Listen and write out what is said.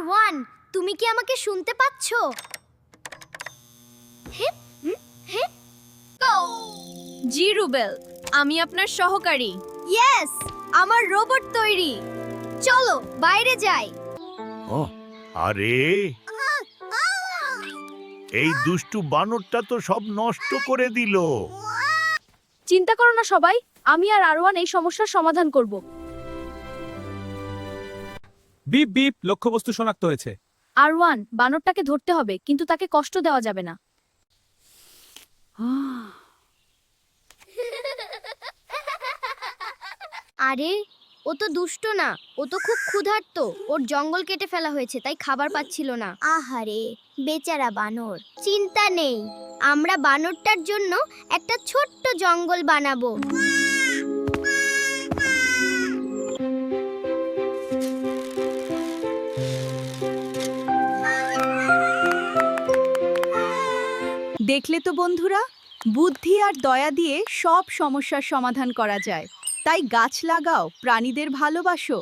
আর1, তুমি কি আমাকে শুনতে পাচ্ছো? জি রুবেল, আমি আপনার সহকারী। ইয়েস, আমার রোবট তৈরি। চলো বাইরে যাই। ও, আরে এই দুষ্টু বানরটা তো সব নষ্ট করে দিল। চিন্তা করো না সবাই, আমি আর আর1 এই সমস্যার সমাধান করব। বিপ বিপ, লক্ষ্যবস্তু শনাক্ত হয়েছে। আর1, বানরটাকে ধরতে হবে, কিন্তু তাকে কষ্ট দেওয়া যাবে না। আরে ও তো দুষ্ট না, ও তো খুব ক্ষুধার্ত। ওর জঙ্গল কেটে ফেলা হয়েছে, তাই খাবার পাচ্ছিল না। আহারে বেচারা বানর। চিন্তা নেই, আমরা বানরটার জন্য একটা ছোট্ট জঙ্গল বানাবো। দেখলে তো বন্ধুরা, বুদ্ধি আর দয়া দিয়ে সব সমস্যার সমাধান করা যায়। তাই গাছ লাগাও, প্রাণীদের ভালোবাসো।